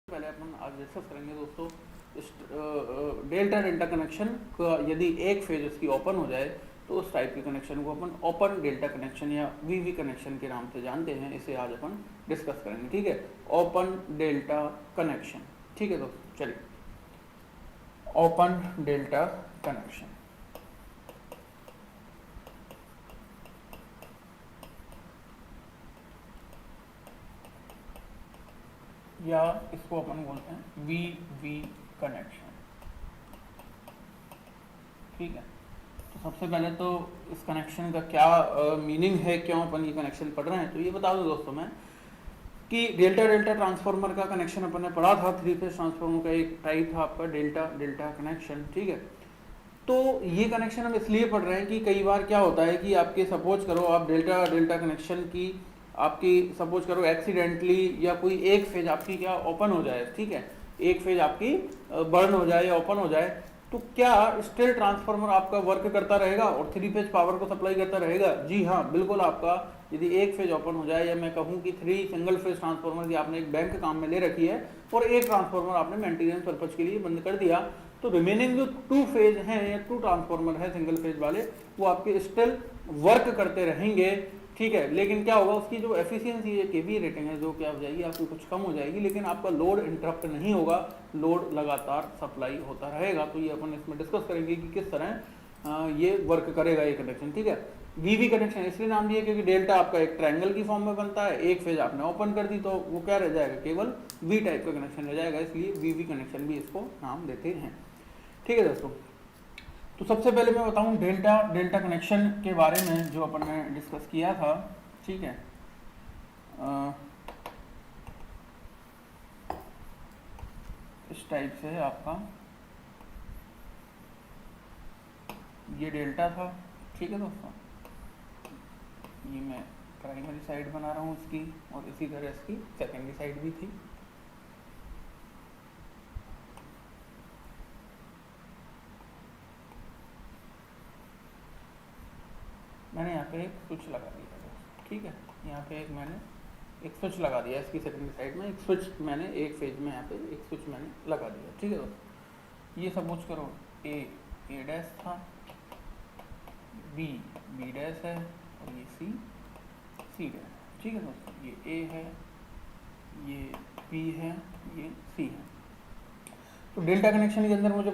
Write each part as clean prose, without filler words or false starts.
पहले अपन आज डिस्कस करेंगे दोस्तों इस डेल्टा डेल्टा कनेक्शन का यदि एक फेज उसकी ओपन हो जाए तो उस टाइप के कनेक्शन को अपन ओपन डेल्टा कनेक्शन या वीवी कनेक्शन के नाम से जानते हैं। इसे आज अपन डिस्कस करेंगे, ठीक है। ओपन डेल्टा कनेक्शन, ठीक है दोस्तों। चलिए, ओपन डेल्टा कनेक्शन या इसको अपन बोलते हैं वी वी कनेक्शन, ठीक है। तो सबसे पहले तो इस कनेक्शन का क्या मीनिंग है, क्यों अपन ये कनेक्शन पढ़ रहे हैं, तो ये बता दूं दोस्तों मैं कि डेल्टा डेल्टा ट्रांसफार्मर का कनेक्शन अपन ने पढ़ा था। थ्री फेज ट्रांसफार्मर का एक टाइप था आपका डेल्टा डेल्टा कनेक्शन, ठीक है। तो ये कनेक्शन हम इसलिए पढ़ रहे हैं कि कई बार क्या होता है कि आपके सपोज करो आप डेल्टा डेल्टा कनेक्शन की आपकी सपोज करो एक्सीडेंटली या कोई एक फेज आपकी क्या ओपन हो जाए, ठीक है। एक फेज आपकी बर्न हो जाए या ओपन हो जाए, तो क्या स्टिल ट्रांसफार्मर आपका वर्क करता रहेगा और थ्री फेज पावर को सप्लाई करता रहेगा? जी हाँ, बिल्कुल। आपका यदि एक फेज ओपन हो जाए या मैं कहूँ कि थ्री सिंगल फेज ट्रांसफार्मर की आपने एक बैंक काम में ले रखी है और एक ट्रांसफार्मर आपने मेंटेनेंस पर्पज के लिए बंद कर दिया, तो रिमेनिंग जो टू फेज हैं या टू ट्रांसफार्मर है सिंगल फेज वाले, वो आपके स्टिल वर्क करते रहेंगे, ठीक है। लेकिन क्या होगा, उसकी जो एफिशिएंसी है, केवी रेटिंग है, जो क्या हो जाएगी आपकी कुछ कम हो जाएगी, लेकिन आपका लोड इंटरप्ट नहीं होगा, लोड लगातार सप्लाई होता रहेगा। तो ये अपन इसमें डिस्कस करेंगे कि किस तरह ये वर्क करेगा ये कनेक्शन, ठीक है। वीवी कनेक्शन इसलिए नाम दिया क्योंकि डेल्टा आपका एक ट्रायंगल की फॉर्म में बनता है, एक फेज आपने ओपन कर दी तो वो क्या रह जाएगा, केवल वी टाइप का कनेक्शन रह जाएगा, इसलिए वीवी कनेक्शन भी इसको नाम देते हैं, ठीक है दोस्तों। तो सबसे पहले मैं बताऊं डेल्टा डेल्टा कनेक्शन के बारे में जो अपन ने डिस्कस किया था, ठीक है। इस टाइप से है आपका ये डेल्टा था, ठीक है दोस्तों। ये मैं प्राइमरी साइड बना रहा हूँ इसकी, और इसी तरह इसकी सेकेंडरी साइड भी थी। मैंने यहाँ पे एक स्विच लगा दिया है, ठीक है। यहाँ पे एक मैंने एक स्विच लगा दिया इसकी सेकेंडरी साइड में, एक स्विच मैंने एक फेज में यहाँ पे एक स्विच मैंने लगा दिया, ठीक है दोस्तों। ये सपोज करो ए डैश था, बी डैश है और ये सी डैश, ठीक है दोस्तों। ये ए है, ये बी है, ये सी है। तो डेल्टा कनेक्शन के अंदर मुझे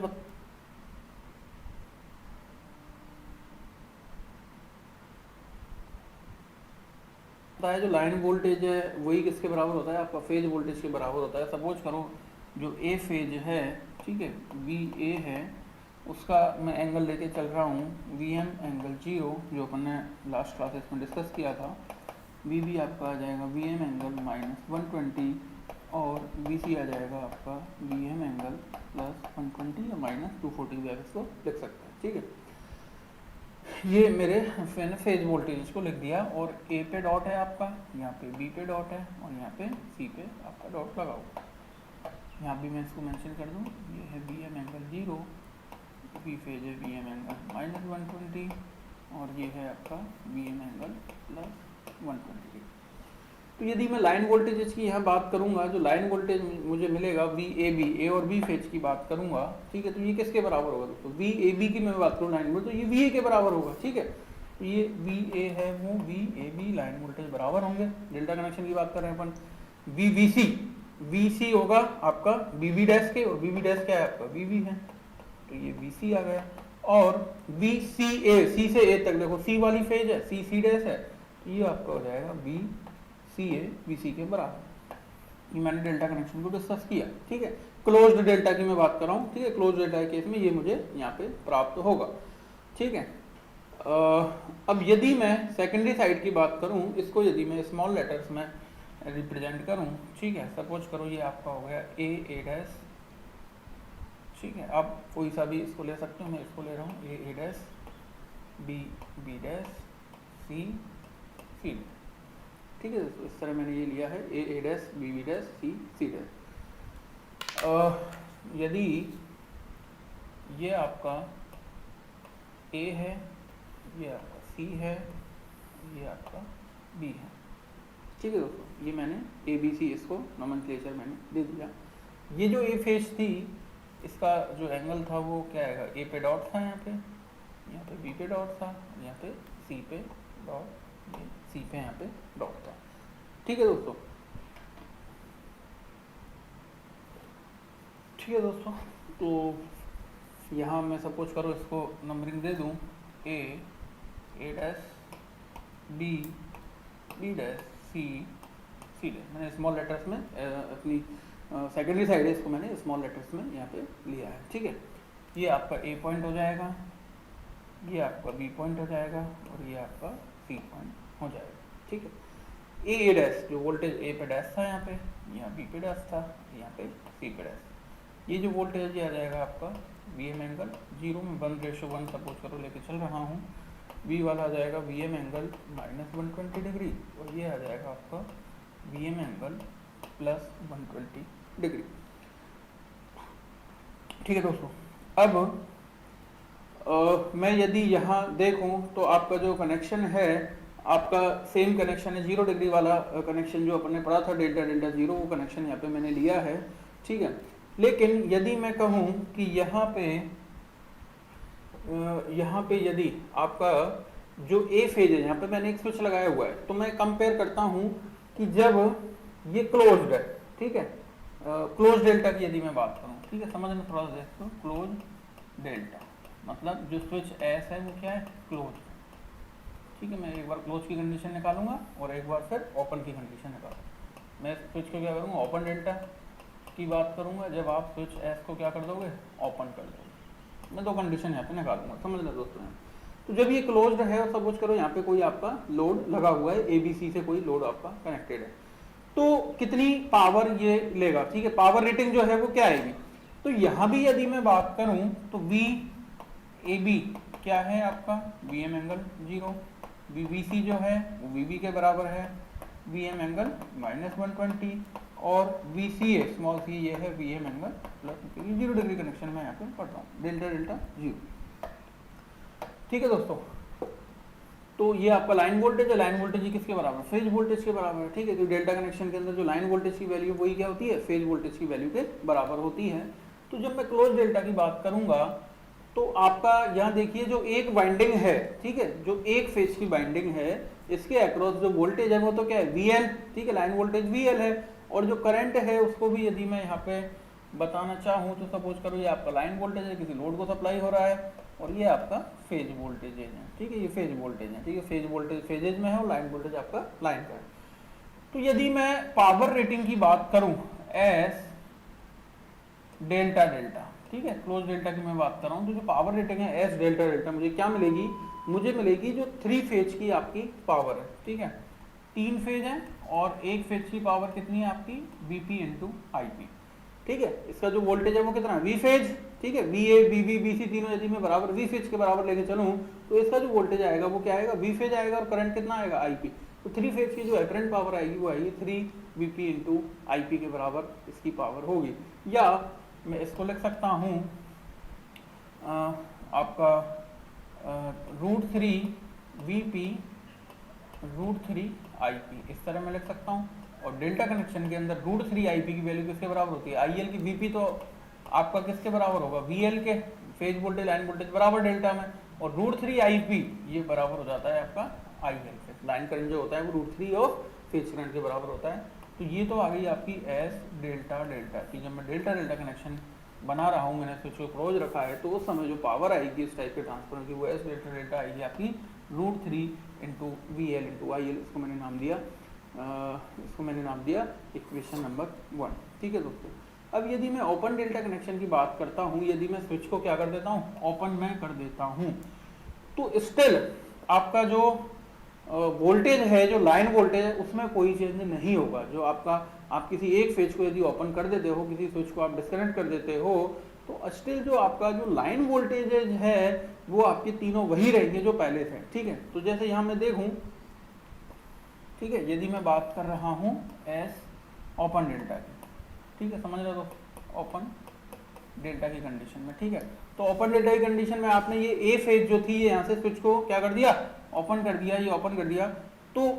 है जो लाइन वोल्टेज है वही किसके बराबर होता है, आपका फेज वोल्टेज के बराबर होता है। सपोज करो जो ए फेज है, ठीक है, वी ए है, उसका मैं एंगल लेके चल रहा हूँ वी एम एंगल 0, जो अपन ने लास्ट क्लासेस में डिस्कस किया था। वी बी आपका आ जाएगा वी एम एंगल -120 और वी सी आ जाएगा आपका वी एम एंगल +120 या -240 भी आप इसको लिख सकते हैं, ठीक है। ये मेरे मैंने फेज वोल्टेज को लिख दिया, और ए पे डॉट है आपका, यहाँ पे बी पे डॉट है और यहाँ पे सी पे आपका डॉट लगा हुआ। यहाँ भी मैं इसको मेंशन कर दूँ, ये है B M angle 0, B phase है बी एम एंगल -120 और ये है आपका बी एम एंगल +120। तो यदि मैं लाइन वोल्टेज की यहाँ बात करूँगा, जो लाइन वोल्टेज मुझे मिलेगा वी ए बी, ए और बी फेज की बात करूँगा, ठीक है। तो ये किसके बराबर होगा दोस्तों, वी ए बी की मैं बात करूँ लाइन वोल्टेज, तो ये वी ए के बराबर होगा, ठीक है। तो ये वी ए है वो V A B line voltage बराबर होंगे। डेल्टा कनेक्शन की बात कर रहे हैं अपन, वी सी होगा आपका बी बी डैश के, और बी बी डैश क्या है आपका वी वी है, तो ये वी सी आ गया। और वी सी ए, सी से ए तक देखो सी वाली फेज है, सी सी डैश है, तो ये आपका हो जाएगा B C A B C के बराबर। ये मैंने डेल्टा कनेक्शन को डिस्कस किया, ठीक है। क्लोज्ड डेल्टा की मैं बात कर रहा हूँ, ठीक है। क्लोज्ड डेल्टा के केस में ये मुझे यहाँ पे प्राप्त होगा, ठीक है। अब यदि मैं सेकेंडरी साइड की बात करूँ, इसको यदि मैं स्मॉल लेटर्स में रिप्रेजेंट करूँ, ठीक है। सपोज करो ये आपका हो गया ए डैश, ठीक है। आप कोई सा भी इसको ले सकते हो, मैं इसको ले रहा हूँ A dash, B dash, C dash, ठीक है। तो इस तरह मैंने ये लिया है A dash, B dash, C dash. यदि ये आपका ए है, ये आपका सी है, ये आपका बी है, ठीक है दोस्तों। ये मैंने ए बी सी इसको नोमेनक्लेचर मैंने दे दिया। ये जो ए फेज थी इसका जो एंगल था वो क्या आएगा, ए पे डॉट था यहाँ पे बी पे डॉट था, यहाँ पे सी पे डॉट, ये सी पे यहाँ पे डॉट था। ठीक है दोस्तों, ठीक है दोस्तों। तो यहाँ मैं सपोज करो इसको नंबरिंग दे दूँ A dash B dash C dash, मैंने स्मॉल लेटर्स में अपनी सेकेंडरी साइड है इसको मैंने स्मॉल लेटर्स में यहाँ पे लिया है। ठीक है, ये आपका ए पॉइंट हो जाएगा, ये आपका बी पॉइंट हो जाएगा और ये आपका सी पॉइंट हो जाएगा। ठीक है, ए डैश जो वोल्टेज ए पे डैश था यहाँ बी पे डैश था, यहाँ पे सी पे डैश, ये जो वोल्टेज ये आ जाएगा आपका वी एम एंगल 0 में 1:1 सपोज करो लेके चल रहा हूँ, वी वाला आ जाएगा वी एम एंगल -120 डिग्री और ये आ जाएगा आपका वी एम एंगल +120 डिग्री। ठीक है दोस्तों, अब मैं यदि यहाँ देखूँ तो आपका जो कनेक्शन है आपका सेम कनेक्शन है, 0 डिग्री वाला कनेक्शन जो अपने पढ़ा था डेल्टा डेल्टा 0, वो कनेक्शन यहाँ पे मैंने लिया है। ठीक है, लेकिन यदि मैं कहूँ कि यहाँ पे यदि आपका जो ए फेज है, यहाँ पे मैंने एक स्विच लगाया हुआ है, तो मैं कंपेयर करता हूँ कि जब ये क्लोज्ड है, ठीक है, क्लोज डेल्टा की यदि मैं बात करूँ, ठीक है, समझ में थोड़ा सा, क्लोज डेल्टा मतलब जो स्विच एस है वो क्या है, क्लोज। ठीक है, मैं एक बार क्लोज की कंडीशन निकालूंगा और एक बार फिर ओपन की कंडीशन निकालूंगा। मैं स्विच को क्या करूँगा, ओपन डेल्टा की बात करूंगा, जब आप स्विच एस को क्या कर दोगे, ओपन कर दोगे। मैं दो कंडीशन यहाँ पे निकालूंगा, समझ लो दोस्तों। तो जब ये क्लोज्ड है और सपोज करो यहाँ पे कोई आपका लोड लगा हुआ है, एबीसी से कोई लोड आपका कनेक्टेड है, तो कितनी पावर ये लेगा। ठीक है, पावर रेटिंग जो है वो क्या आएगी, तो यहाँ भी यदि मैं बात करूँ तो वी ए बी क्या है आपका वी एम एंगल 0, वी सी जो है वो वी बी के बराबर है वी एम एंगल -120 और we C A small C ये है V M angle +0 degree connection में यहाँ पे पढ़ रहा हूँ, डेल्टा डेल्टा 0। ठीक है दोस्तों, तो ये आपका लाइन वोल्टेज है, लाइन वोल्टेज किसके बराबर, फेज वोल्टेज के बराबर है। ठीक है, तो डेल्टा कनेक्शन के अंदर जो लाइन वोल्टेज की वैल्यू वही क्या होती है, फेज वोल्टेज की वैल्यू के बराबर होती है। तो जब मैं क्लोज डेल्टा की बात करूंगा तो आपका यहाँ देखिए जो एक वाइंडिंग है, ठीक है, जो एक फेज की वाइंडिंग है, इसके अक्रॉस जो वोल्टेज है वो तो क्या है, VL। ठीक है, लाइन वोल्टेज VL है और जो करंट है उसको भी यदि मैं यहाँ पे बताना चाहूँ तो सपोज करो ये आपका लाइन वोल्टेज है, किसी लोड को सप्लाई हो रहा है और ये आपका फेज वोल्टेज है। ठीक है, ये फेज वोल्टेज है, ठीक है, फेज वोल्टेज फेजेज में है और लाइन वोल्टेज आपका लाइन का है। तो यदि मैं पावर रेटिंग की बात करूं एस डेल्टा डेल्टा, ठीक है, क्लोज डेल्टा की मैं बात कर रहा हूं, तो जो पावर रेटिंग है एस डेल्टा डेल्टा मुझे क्या मिलेगी, मुझे मिलेगी जो 3 फेज की आपकी पावर है। ठीक है, 3 फेज है और एक फेज की पावर कितनी है आपकी बीपी इंटू आईपी। ठीक है, इसका जो वोल्टेज है वो कितना है, वी फेज। ठीक है, V A B B B C तीनों यदि मैं बराबर वी फेज के बराबर लेके चलूं तो इसका जो वोल्टेज आएगा वो क्या आएगा, वी फेज आएगा और करंट कितना आएगा, आईपी। तो 3 फेज की जो अपरेंट पावर आएगी वो आएगी 3 बीपी इंटू आईपी के बराबर इसकी पावर होगी। या मैं इसको लिख सकता हूँ आपका √3 वीपी √3 आईपी, इस तरह मैं लिख सकता हूँ। और डेल्टा कनेक्शन के अंदर √3 आईपी की वैल्यू किसके बराबर होती है, आईएल की। वीपी तो आपका किसके बराबर होगा, वीएल के, फेज वोल्टेज लाइन वोल्टेज बराबर डेल्टा में, और √3 आईपी ये बराबर हो जाता है आपका आईएल के। लाइन करंट जो होता है वो √3 और फेज करंट के बराबर होता है। तो ये तो आ गई आपकी एस डेल्टा डेल्टा की। जब मैं डेल्टा डेल्टा कनेक्शन बना रहा हूँ, मैंने स्विच को क्लोज रखा है, तो उस समय जो पावर आएगी इस टाइप के ट्रांसफॉर्मर की वो एस डेल्टा डेल्टा आएगी आपकी √3 into V L into I L. इसको मैंने नाम दिया इक्वेशन नंबर 1। ठीक है दोस्तों, अब यदि मैं ओपन डेल्टा कनेक्शन की बात करता हूँ, यदि मैं स्विच को क्या कर देता हूँ, ओपन में कर देता हूँ, तो स्टिल आपका जो वोल्टेज है, जो लाइन वोल्टेज है, उसमें कोई चेंज नहीं होगा। जो आपका आप किसी एक फेज को यदि ओपन कर देते हो, किसी स्विच को आप डिस्कनेक्ट कर देते हो, तो स्टिल जो आपका जो लाइन वोल्टेज है वो आपके तीनों वही रहेंगे जो पहले थे। ठीक है, तो जैसे यहाँ मैं देखूँ, ठीक है, यदि मैं बात कर रहा हूँ एस ओपन डेल्टा की, ठीक है, समझ रहे हो, ओपन डेल्टा की कंडीशन में। ठीक है, तो ओपन डेल्टा की कंडीशन में आपने ये ए फेज जो थी, ये यहाँ से स्विच को क्या कर दिया, ओपन कर दिया, ये ओपन कर दिया, तो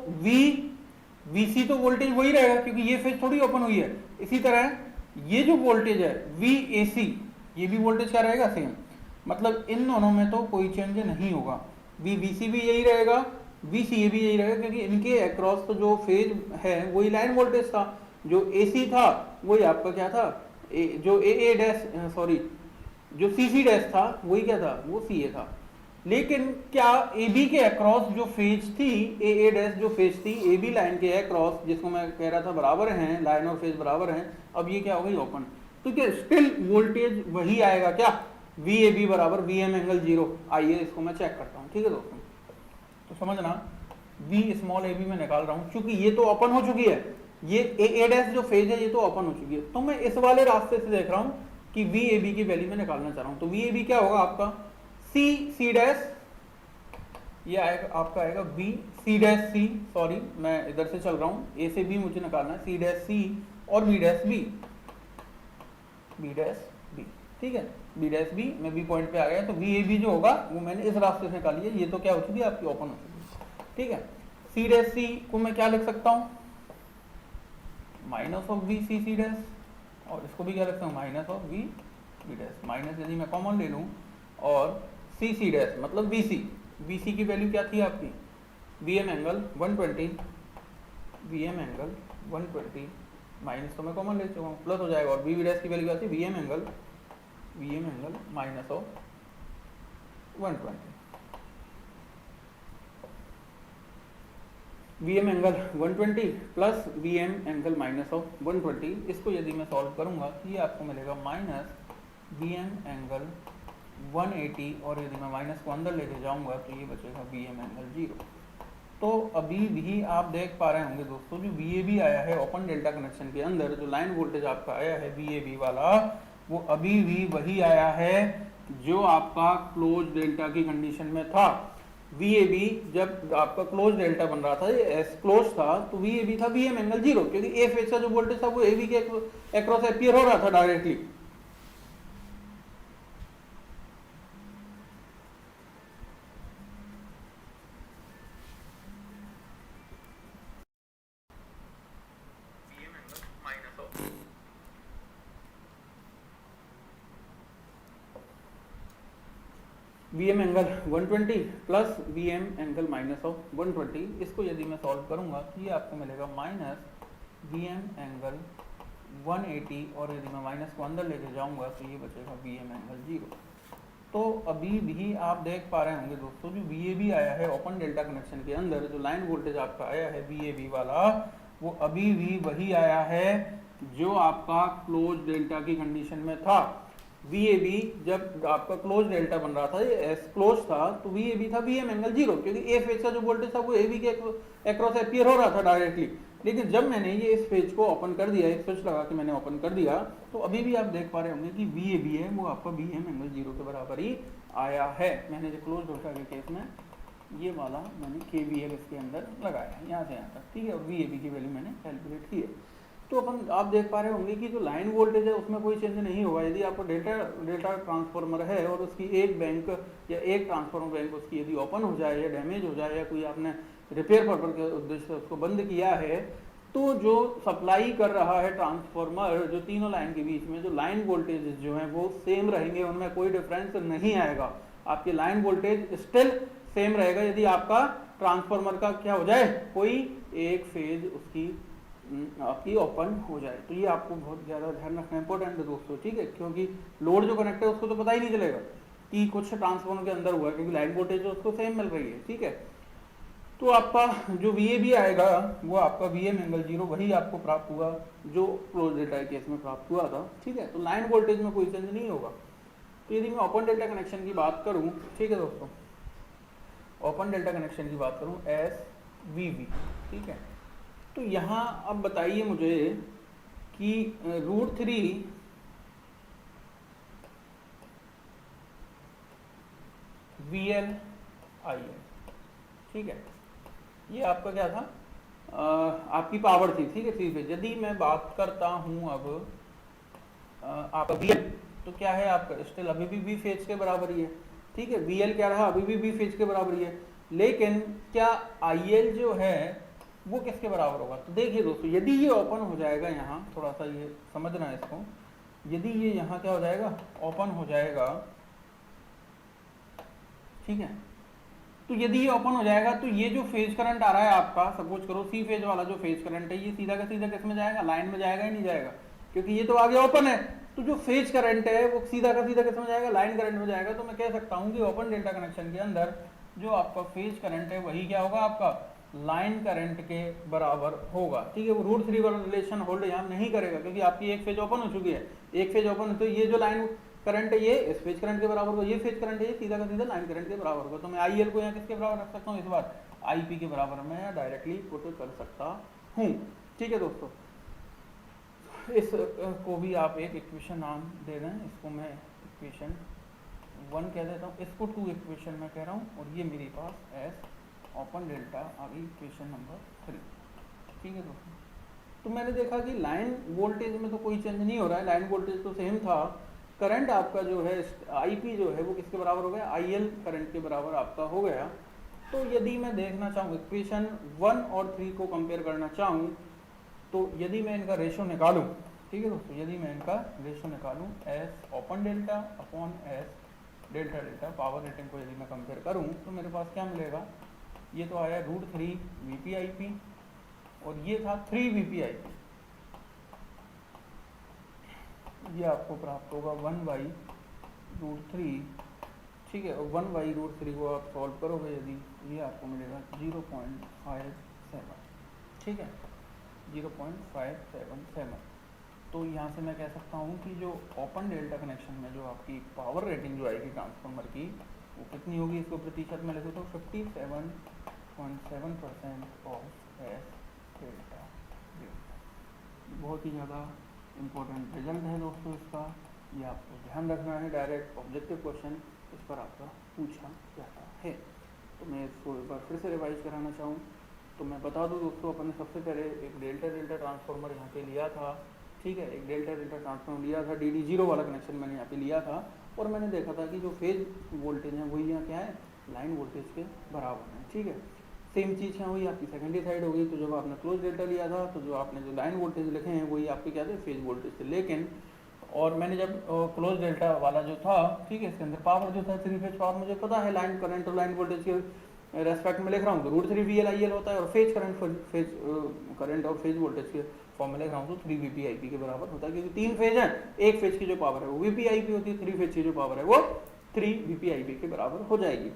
वीसी तो वोल्टेज वही रहेगा क्योंकि ये फेज थोड़ी ओपन हुई है। इसी तरह ये जो वोल्टेज है VAC, ये भी वोल्टेज क्या रहेगा, सेम। मतलब इन दोनों में तो कोई चेंज नहीं होगा, VBC भी यही रहेगा, VCA भी यही रहेगा, क्योंकि इनके अक्रॉस तो जो फेज है वही लाइन वोल्टेज था, जो AC था वही आपका क्या था, जो AA डैश सॉरी जो CC डैश था वही क्या था, वो CA था। लेकिन क्या AB के अक्रॉस जो फेज थी, AA डैश जो फेज थी AB लाइन के अक्रॉस, जिसको मैं कह रहा था बराबर हैं, लाइन और फेज बराबर हैं, अब ये क्या हो गई, ओपन। तो क्या स्टिल वोल्टेज वही आएगा क्या, VAB बराबर VM एंगल 0। आइए इसको मैं चेक करता हूँ, ठीक है दोस्तों। तो समझना, V स्मॉल AB में निकाल रहा हूँ, क्योंकि ये तो ओपन हो चुकी है, ये AA डैश जो फेज है ये तो ओपन हो चुकी है, तो मैं इस वाले रास्ते से देख रहा हूँ कि VAB की वैल्यू में निकालना चाह रहा हूँ। तो VAB क्या होगा आपका, C डैश, ये आएगा आपका आएगा B C dash C, sorry मैं इधर से चल रहा हूँ, A से B मुझे निकालना है, C डैश C और B डैश B, ठीक है, B डैश B, मैं B पॉइंट पे आ गया। तो VAB जो होगा वो मैंने इस रास्ते से निकाली है, ये तो क्या हो चुकी है आपकी, ओपन हो चुकी है, ठीक है। C डैश C को मैं क्या लिख सकता हूँ, minus of V C dash, और इसको भी क्या लिखता हूँ, minus of V B dash, minus यदि मैं कॉमन ले लूँ, और C डैश मतलब VC की वैल्यू क्या थी आपकी, VM angle 120, VM angle 120 minus तो मैं कॉमन ले चुका हूँ, प्लस हो जाएगा, और VB डैश की वैल्यू क्या थी, VM angle minus of 120, VM angle 120 plus VM angle minus of 120, इसको यदि मैं सॉल्व करूंगा तो ये आपको मिलेगा माइनस VM एंगल 180, और यदि मैं माइनस को अंदर लेके जाऊंगा तो ये बचेगा VM एंगल 0। तो अभी भी आप देख पा रहे होंगे दोस्तों, जो VAB आया है ओपन डेल्टा कनेक्शन के अंदर, जो लाइन वोल्टेज आपका आया है VAB वाला, वो अभी भी वही आया है जो आपका क्लोज डेल्टा की कंडीशन में था। VAB जब आपका क्लोज डेल्टा बन रहा था, ये एस क्लोज था, तो VAB था VM एंगल 0, क्योंकि A फेज का जो वोल्टेज था वो AB के अक्रॉस अपीयर हो रहा था directly. VM angle 120 plus VM angle minus of 120, इसको यदि मैं सॉल्व करूंगा तो ये आपको मिलेगा माइनस VM एंगल 180, और यदि मैं माइनस को अंदर लेके जाऊंगा तो ये बचेगा VM एंगल 0। तो अभी भी आप देख पा रहे होंगे दोस्तों, जो VAB आया है ओपन डेल्टा कनेक्शन के अंदर, जो लाइन वोल्टेज आपका आया है VAB वाला, वो अभी भी वही आया है जो आपका क्लोज डेल्टा की कंडीशन में था। VAB जब आपका क्लोज डेल्टा बन रहा था, ये एस क्लोज था, तो VAB था VM एंगल 0, क्योंकि A फेज का जो वोल्टेज था वो AB के अक्रॉस अपीयर हो रहा था डायरेक्टली। लेकिन जब मैंने ये इस पेज को ओपन कर दिया, एक स्विच लगा के मैंने ओपन कर दिया, तो अभी भी आप देख पा रहे होंगे कि VAB है वो आपका VM एंगल 0 के बराबर ही आया है। मैंने जो क्लोज डेल्टा के केस में ये वाला मैंने KVL इसके अंदर लगाया है, यहाँ से यहाँ तक, ठीक है, और VAB की वैल्यू मैंने कैलकुलेट की है। तो अपन आप देख पा रहे होंगे कि जो लाइन वोल्टेज है उसमें कोई चेंज नहीं होगा। यदि आपको डेल्टा ट्रांसफार्मर है और उसकी एक बैंक या एक ट्रांसफार्मर बैंक उसकी यदि ओपन हो जाए या डैमेज हो जाए, या कोई आपने रिपेयर पर्पज के उद्देश्य से उसको बंद किया है, तो जो सप्लाई कर रहा है ट्रांसफार्मर, जो तीनों लाइन के बीच में जो लाइन वोल्टेज जो है वो सेम रहेंगे, उनमें कोई डिफरेंस नहीं आएगा। आपकी लाइन वोल्टेज स्टिल सेम रहेगा यदि आपका ट्रांसफार्मर का क्या हो जाए, कोई एक फेज उसकी आपकी ओपन हो जाए। तो ये आपको बहुत ज़्यादा ध्यान रखना इंपॉर्टेंट है दोस्तों, ठीक है, क्योंकि लोड जो कनेक्ट है उसको तो पता ही नहीं चलेगा कि कुछ ट्रांसफार्मर के अंदर हुआ है, क्योंकि लाइन वोल्टेज जो उसको सेम मिल रही है, ठीक है। तो आपका जो VAB आएगा वो आपका VM एंगल 0 वही आपको प्राप्त हुआ जो क्लोज डेल्टा केस में प्राप्त हुआ था, ठीक है। तो लाइन वोल्टेज में कोई चेंज नहीं होगा। तो यदि मैं ओपन डेल्टा कनेक्शन की बात करूँ, ठीक है दोस्तों, ओपन डेल्टा कनेक्शन की बात करूँ SVB, ठीक है, तो यहाँ अब बताइए मुझे कि √3 VL/IL, ठीक है, ये आपका क्या था, आपकी पावर थी, ठीक है, 3 फेज। यदि मैं बात करता हूँ अब आपका VL, तो क्या है आपका स्टिल अभी भी V फेज के बराबर ही है, ठीक है। VL क्या रहा, अभी भी V फेज के बराबर ही है। लेकिन क्या IL जो है वो किसके बराबर होगा। तो देखिए दोस्तों, यदि ये ओपन हो जाएगा यहाँ, थोड़ा सा ये समझना है इसको, यदि ये यहाँ क्या हो जाएगा, ओपन हो जाएगा, ठीक है, तो यदि ये ओपन हो जाएगा तो ये जो फेज करंट आ रहा है आपका, सपोज करो सी फेज वाला जो फेज करंट है, ये सीधा का सीधा किस में जाएगा, लाइन में जाएगा ही नहीं जाएगा, क्योंकि ये तो आगे ओपन है। तो जो फेज करंट है वो सीधा का सीधा किस में जाएगा, लाइन करंट में जाएगा। तो मैं कह सकता हूँ कि ओपन डेल्टा कनेक्शन के अंदर जो आपका फेज करंट है वही क्या होगा, आपका लाइन करंट के बराबर होगा, ठीक है। वो रूट 3 वाला रिलेशन होल्ड यहाँ नहीं करेगा, क्योंकि आपकी एक फेज ओपन हो चुकी है, एक फेज ओपन है, तो ये जो लाइन करंट है ये इस फेज करंट के बराबर होगा, ये फेज करंट है ये सीधा का सीधा लाइन करंट के बराबर होगा। तो मैं आई एल को यहाँ किसके बराबर रख सकता हूँ, इस बार आई पी के बराबर मैं डायरेक्टली पुट कर सकता हूँ, ठीक है दोस्तों। इस को भी आप एक इक्वेशन नाम दे दें, इसको मैं इक्वेशन 1 कह देता हूँ, इसको 2 इक्वेशन मैं कह रहा हूँ, और ये मेरे पास एस ओपन डेल्टा आ गई इक्वेशन नंबर 3, ठीक है दोस्तों। तो मैंने देखा कि लाइन वोल्टेज में तो कोई चेंज नहीं हो रहा है, लाइन वोल्टेज तो सेम था, करंट आपका जो है आईपी जो है वो किसके बराबर हो गया, आईएल करंट के बराबर आपका हो गया। तो यदि मैं देखना चाहूँ इक्वेशन 1 और 3 को कंपेयर करना चाहूँ, तो यदि मैं इनका रेशो निकालूं, ठीक है दोस्तों, यदि मैं इनका रेशो निकालूं S open delta upon S delta delta power rating को यदि मैं कंपेयर करूं, तो मेरे पास क्या मिलेगा, ये तो आया √3 VPIP और ये था 3 VPIP, ये आपको प्राप्त होगा 1/√3, ठीक है। और 1/√3 को आप सॉल्व करोगे यदि, ये आपको मिलेगा 0.57, ठीक है, 0.577। तो यहाँ से मैं कह सकता हूँ कि जो ओपन डेल्टा कनेक्शन में जो आपकी पावर रेटिंग जो आएगी ट्रांसफार्मर की, वो कितनी होगी, इसको प्रतिशत में लिखो तो 57.7% ऑफ एस डेल्टा। बहुत ही ज़्यादा इम्पोर्टेंट रिजल्ट है दोस्तों इसका, ये आपको ध्यान रखना है, डायरेक्ट ऑब्जेक्टिव क्वेश्चन इस पर आपका पूछा जाता है। तो मैं इसको एक बार फिर से रिवाइज कराना चाहूँ तो मैं बता दूँ दोस्तों, अपन ने सबसे पहले एक डेल्टा डेल्टा ट्रांसफार्मर यहाँ पे लिया था, ठीक है, एक डेल्टा डेल्टा ट्रांसफार्मर लिया था, DD0 वाला कनेक्शन मैंने यहाँ पे लिया था, और मैंने देखा था कि जो फेज वोल्टेज है वही यहाँ क्या है, लाइन वोल्टेज के बराबर है, ठीक है। सेम चीज़ है वही आपकी सेकेंडरी साइड होगी। तो जब आपने क्लोज डेल्टा लिया था तो जो आपने जो लाइन वोल्टेज लिखे हैं वही आपके क्या थे, फेज वोल्टेज थे। लेकिन और मैंने जब क्लोज डेल्टा वाला जो था, ठीक है, इसके अंदर पावर जो था 3 फेज पावर, मुझे पता है लाइन करंट और लाइन वोल्टेज के रेस्पेक्ट में लिख रहा हूँ तो √3 VL/IL होता है, और फेज करंट फेज करंट और फेज वोल्टेज के फॉर्म में लिख रहा हूँ तो 3 VPIP के बराबर होता है, क्योंकि 3 फेज है, एक फेज की जो पावर है वो VPIP होती है, 3 फेज की जो पावर है वो 3 VPIP के बराबर हो जाएगी।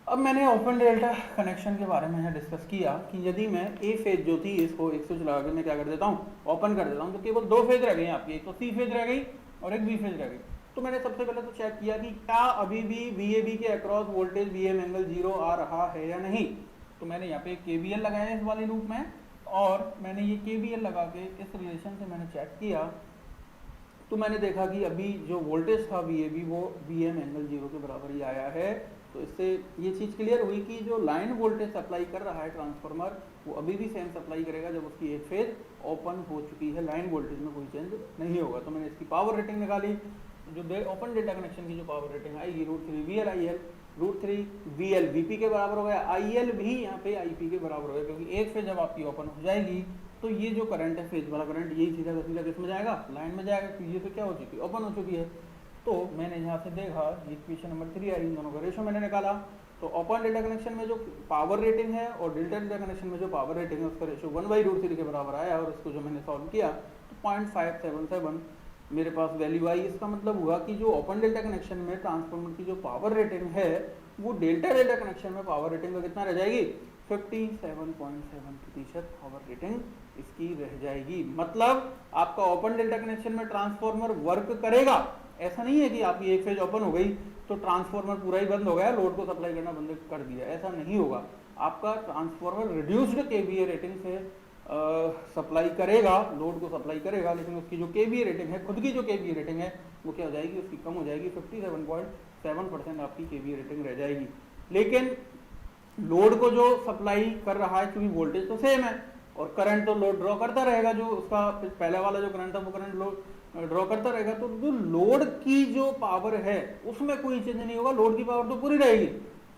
अब मैंने ओपन डेल्टा कनेक्शन के बारे में यहाँ डिस्कस किया कि यदि मैं ए फेज जो थी इसको 1 स्विच लगा के मैं क्या कर देता हूँ, ओपन कर देता हूँ, तो केवल 2 फेज रह गई आपकी, एक तो सी फेज रह गई और एक बी फेज रह गई। तो मैंने सबसे पहले तो चेक किया कि क्या अभी भी VAB के अक्रॉस वोल्टेज VM∠0 आ रहा है या नहीं। तो मैंने यहाँ पे KVL लगाया इस वाले लूप में, और मैंने ये KVL लगा के इस रिलेशन से मैंने चेक किया, तो मैंने देखा कि अभी जो वोल्टेज था VAB वो VM∠0 के बराबर ही आया है। तो इससे ये चीज़ क्लियर हुई कि जो लाइन वोल्टेज सप्लाई कर रहा है ट्रांसफार्मर वो अभी भी सेम सप्लाई करेगा जब उसकी एक फेज ओपन हो चुकी है, लाइन वोल्टेज में कोई चेंज नहीं होगा। तो मैंने इसकी पावर रेटिंग निकाली, जो ओपन डेल्टा कनेक्शन की जो पावर रेटिंग आएगी √3 VL/IL, √3 VL VP के बराबर हो गया, IL भी यहाँ पे IP के बराबर हो गया, क्योंकि एक फेज जब आपकी ओपन हो जाएगी तो ये जो करंट है फेज वाला करंट यही सीधा सीधा किसमें जाएगा, लाइन में जाएगा, क्योंकि ये तो क्या हो चुकी है, ओपन हो चुकी है। तो मैंने यहाँ से देखा इक्वेशन नंबर 3 आई, इन दोनों का रेशो मैंने निकाला। तो ओपन डेल्टा कनेक्शन में जो पावर रेटिंग है और डेल्टा डेल्टा कनेक्शन में जो पावर रेटिंग है उसका रेशो 1/√3 के बराबर आया, और इसको जो मैंने सॉल्व किया तो 0.577 मेरे पास वैल्यू आई। इसका मतलब हुआ कि जो ओपन डेल्टा कनेक्शन में ट्रांसफार्मर की जो पावर रेटिंग है वो डेल्टा डेल्टा कनेक्शन में पावर रेटिंग का कितना रह जाएगी, 57.7% पावर रेटिंग इसकी रह जाएगी। मतलब आपका ओपन डेल्टा कनेक्शन में ट्रांसफार्मर वर्क करेगा, ऐसा नहीं है कि आपकी एक फेज ओपन हो गई तो ट्रांसफार्मर पूरा ही बंद हो गया, लोड को सप्लाई करना बंद कर दिया, ऐसा नहीं होगा। आपका ट्रांसफार्मर रिड्यूस्ड KVA रेटिंग से सप्लाई करेगा, लोड को सप्लाई करेगा, लेकिन उसकी जो KVA रेटिंग है, खुद की जो KVA रेटिंग है वो क्या हो जाएगी, उसकी कम हो जाएगी, 57.7% आपकी KVA रेटिंग रह जाएगी। लेकिन लोड को जो सप्लाई कर रहा है, क्योंकि वोल्टेज तो सेम है और करंट तो लोड ड्रॉ करता रहेगा, जो उसका पहले वाला जो करंट था वो करंट लोड ड्रॉ करता रहेगा, तो जो लोड की जो पावर है उसमें कोई चेंज नहीं होगा, लोड की पावर तो पूरी रहेगी,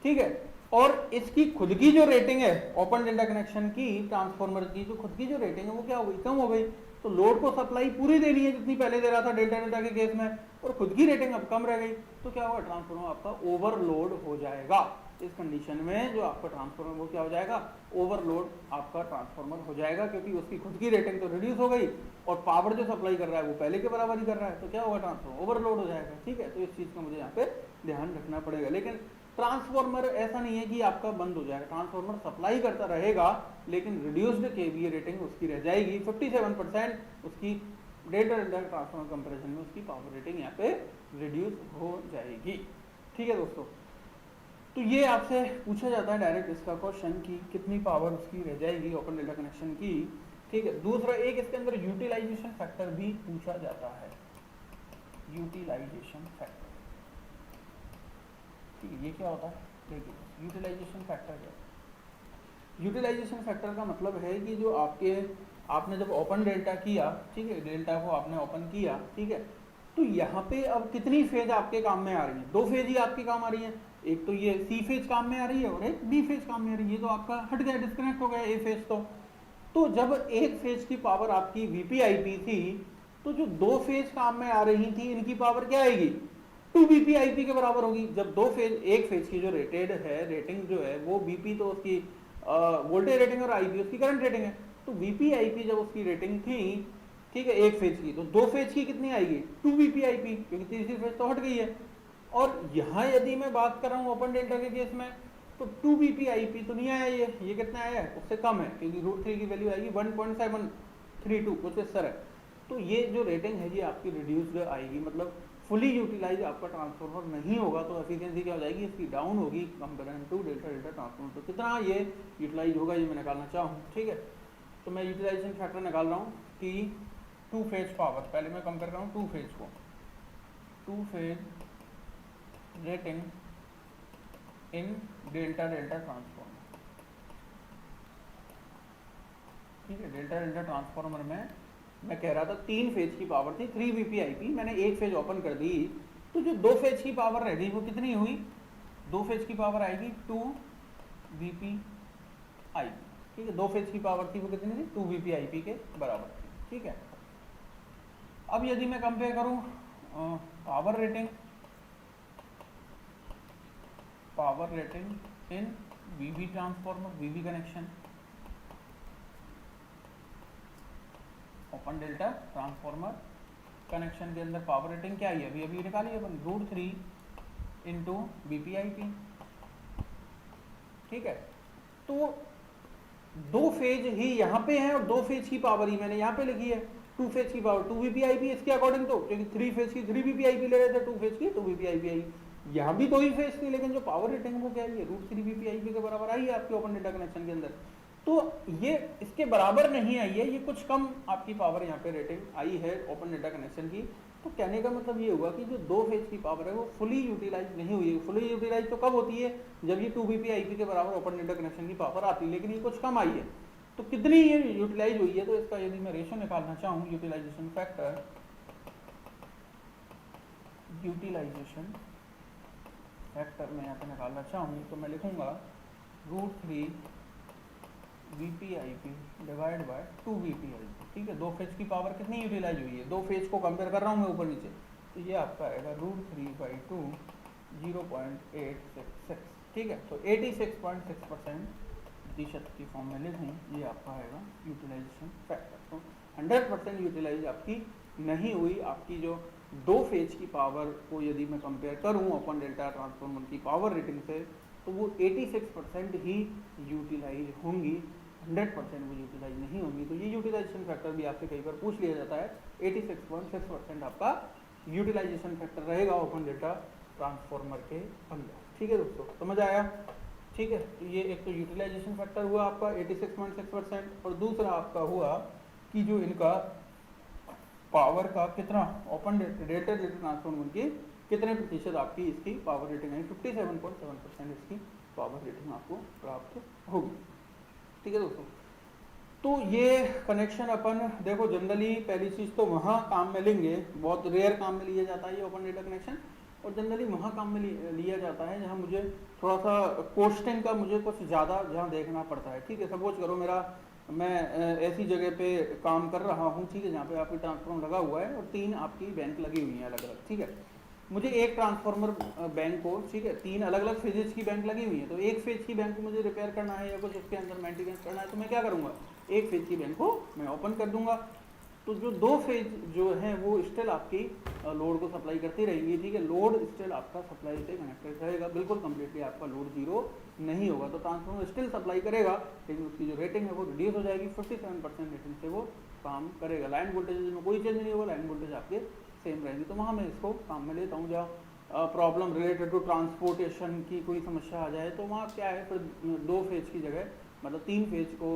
ठीक है। और इसकी खुद की जो रेटिंग है ओपन डेल्टा कनेक्शन की, ट्रांसफॉर्मर की जो खुद की जो रेटिंग है वो क्या हो गई, कम हो गई। तो लोड को सप्लाई पूरी देनी है जितनी पहले दे रहा था डेल्टा डेल्टा के केस में, और खुद की रेटिंग अब कम रह गई, तो क्या होगा, ट्रांसफॉर्मर आपका ओवरलोड हो जाएगा। इस कंडीशन में जो आपका ट्रांसफॉर्मर वो क्या हो जाएगा, ओवरलोड आपका ट्रांसफॉर्मर हो जाएगा, क्योंकि उसकी खुद की रेटिंग तो रिड्यूस हो गई और पावर जो सप्लाई कर रहा है वो पहले के बराबर ही कर रहा है, तो क्या होगा, ट्रांसफॉर्मर ओवरलोड हो जाएगा। ठीक है, तो इस चीज का मुझे यहाँ पे ध्यान रखना पड़ेगा। लेकिन ट्रांसफॉर्मर ऐसा नहीं है कि आपका बंद हो जाएगा, ट्रांसफॉर्मर सप्लाई करता रहेगा, लेकिन रिड्यूस्ड केवीए रेटिंग उसकी रह जाएगी 57%, उसकी डेल्टा डेल्टा ट्रांसफॉर्मर कंपैरिजन में उसकी पावर रेटिंग यहाँ पे रिड्यूस हो जाएगी। ठीक है दोस्तों, तो ये आपसे पूछा जाता है डायरेक्ट इसका क्वेश्चन कि कितनी पावर उसकी रह जाएगी ओपन डेल्टा कनेक्शन की। ठीक है, दूसरा एक इसके अंदर यूटिलाइजेशन फैक्टर भी पूछा जाता है, यूटिलाइजेशन फैक्टर। ठीक है, ये क्या होता है, देखिए यूटिलाइजेशन फैक्टर क्या है। यूटिलाइजेशन फैक्टर का मतलब है कि जो आपने जब ओपन डेल्टा किया, ठीक है, डेल्टा को आपने ओपन किया, ठीक है, तो यहाँ पे अब कितनी फेज आपके काम में आ रही है, 2 फेज ही आपके काम आ रही है, एक तो ये सी फेज काम में आ रही है और एक बी फेज काम में आ रही है, ये तो आपका हट गया, डिस्कनेक्ट हो गया ए फेज। तो जब एक फेज की पावर आपकी वीपीआईपी थी, तो जो 2 फेज काम में आ रही थी इनकी पावर क्या आएगी, 2 वीपीआईपी के बराबर होगी। जब 2 फेज, एक फेज की जो रेटेड है रेटिंग जो है वो बीपी तो उसकी वोल्टेज रेटिंग और आईपी उसकी करंट रेटिंग है, तो वीपीआईपी जब उसकी रेटिंग थी, ठीक है, एक फेज की, तो 2 फेज की कितनी आएगी, 2 वीपीआईपी, क्योंकि तीसरी फेज तो हट गई है। और यहां यदि मैं बात कर रहा हूं ओपन डेल्टा के केस में, तो 2 वीपीआईपी तो नहीं आया, ये कितना आया है, उससे कम है, क्योंकि √3 की वैल्यू आएगी 1.732 कुछ इस तरह। तो ये जो रेटिंग है ये आपकी रिड्यूस्ड आएगी, मतलब फुली यूटिलाइज आपका ट्रांसफॉर्मर नहीं होगा, तो एफिशिएंसी क्या हो जाएगी, इसकी डाउन होगी compare to delta delta transformer. तो कितना ये यूटिलाइज होगा ये मैं निकालना चाहूँ। ठीक है, तो मैं यूटिलाइजेशन फैक्टर निकाल रहा हूँ कि 2 फेज पावर, पहले मैं कंपेयर कर रहा हूँ 2 फेज को, 2 फेज रेटिंग इन डेल्टा डेल्टा ट्रांसफॉर्मर। ठीक है, डेल्टा डेल्टा ट्रांसफॉर्मर में मैं कह रहा था 3 फेज की पावर थी 3 वीपीआईपी, मैंने एक फेज ओपन कर दी, तो जो 2 फेज की पावर रह गई वो कितनी हुई, 2 फेज की पावर आएगी 2 वीपीआईपी। ठीक है, 2 फेज की पावर थी वो कितनी थी, 2 वीपीआईपी के बराबर थी। ठीक है, अब यदि मैं कंपेयर करूं power rating in VV transformer, VV connection, open delta transformer connection के अंदर पावर रेटिंग क्या आई है, अभी निकाली है अपन, √3 इंटू वीपीआईपी। ठीक है, तो 2 फेज ही यहाँ पे है और 2 फेज की पावर ही मैंने यहाँ पे लिखी है, 2 फेज की पावर 2 वीपीआईपी इसके अकॉर्डिंग, तो क्योंकि 3 फेज की 3 वीपीआईपी ले रहे थे, 2 फेज की 2 वीपीआईपी आई, यहाँ भी 2 ही फेज थी, लेकिन जो पावर रेटिंग वो क्या है, √3 वीपीआईपी के बराबर आई है आपके ओपन डेल्टा कनेक्शन के अंदर। तो ये इसके बराबर नहीं आई है, ये कुछ कम आपकी पावर यहाँ पे रेटिंग आई है ओपन डेल्टा कनेक्शन की। तो कहने का मतलब ये हुआ कि जो 2 फेज की पावर है वो फुली यूटिलाइज नहीं हुई है। फुली यूटिलाइज तो कब होती है, जब ये 2 वीपीआईपी के बराबर ओपन डेल्टा कनेक्शन की पावर आती है, लेकिन ये कुछ कम आई है। तो कितनी ये यूटिलाइज हुई है, तो इसका यदि मैं रेशो निकालना चाहूँ, यूटिलाइजेशन फैक्टर मैं यहाँ पे निकालना चाहूँ, तो मैं लिखूंगा √3 वीपीआईपी डिवाइड बाय 2 वीपीआईपी। ठीक है, 2 फेज की पावर कितनी यूटिलाइज हुई है, 2 फेज को कंपेयर कर रहा हूँ मैं ऊपर नीचे, तो ये आपका आएगा √3/2 0.866। ठीक है, तो 86.6% प्रतिशत की फॉर्म में लिखूँ, ये आपका आएगा यूटिलाइजेशन फैक्टर। तो 100% यूटिलाइज आपकी नहीं हुई, आपकी जो 2 फेज की पावर को यदि मैं कंपेयर करूँ ओपन डेल्टा ट्रांसफॉर्मर की पावर रेटिंग से, तो वो 86% ही यूटिलाइज होंगी, 100% वो यूटिलाइज नहीं होंगी। तो ये यूटिलाइजेशन फैक्टर भी आपसे कई बार पूछ लिया जाता है, 86.6% आपका यूटिलाइजेशन फैक्टर रहेगा ओपन डेल्टा ट्रांसफॉर्मर के अंदर। ठीक है दोस्तों, समझ आया। ठीक है, तो ये एक तो यूटिलाइजेशन फैक्टर हुआ आपका 86.6%, और दूसरा आपका हुआ कि जो इनका पावर का कितना ओपन डेल्टा ट्रांसफॉर्मर की कितने प्रतिशत आपकी इसकी पावर रेटिंग है, 57.7% इसकी पावर रेटिंग आपको प्राप्त होगी। ठीक है दोस्तों, तो ये कनेक्शन अपन देखो जनरली पहली चीज तो वहाँ काम में लेंगे, बहुत रेयर काम में लिया जाता है ये ओपन डेल्टा कनेक्शन, और जनरली वहाँ काम में लिया जाता है जहाँ मुझे थोड़ा सा कोस्टिंग का मुझे कुछ ज़्यादा जहाँ देखना पड़ता है। ठीक है, सपोज करो मैं ऐसी जगह पे काम कर रहा हूँ, ठीक है, जहाँ पे आपकी ट्रांसफॉर्मर लगा हुआ है और 3 आपकी बैंक लगी हुई हैं अलग अलग। ठीक है, मुझे एक ट्रांसफॉर्मर बैंक को, ठीक है, 3 अलग अलग फेजेस की बैंक लगी हुई है, तो एक फेज की बैंक को मुझे रिपेयर करना है या कुछ उसके अंदर मेंटेनेंस करना है, तो मैं क्या करूँगा, एक फेज की बैंक को मैं ओपन कर दूंगा। तो जो 2 फेज जो है वो स्टिल आपकी लोड को सप्लाई करती रहेंगी। ठीक है, लोड स्टिल आपका सप्लाई से कनेक्टेड रहेगा, बिल्कुल कम्प्लीटली आपका लोड जीरो नहीं होगा। तो ट्रांसफॉर्मर स्टिल सप्लाई करेगा, लेकिन उसकी जो रेटिंग है वो रिड्यूस हो जाएगी, 57% रेटिंग से वो काम करेगा। लाइन वोल्टेज में कोई चेंज नहीं होगा, लाइन वोल्टेज आपके सेम रहेगी। तो वहाँ मैं इसको काम में लेता हूँ। जहाँ प्रॉब्लम रिलेटेड टू ट्रांसपोर्टेशन की कोई समस्या आ जाए तो वहाँ क्या है, फिर 2 फेज की जगह मतलब 3 फेज को,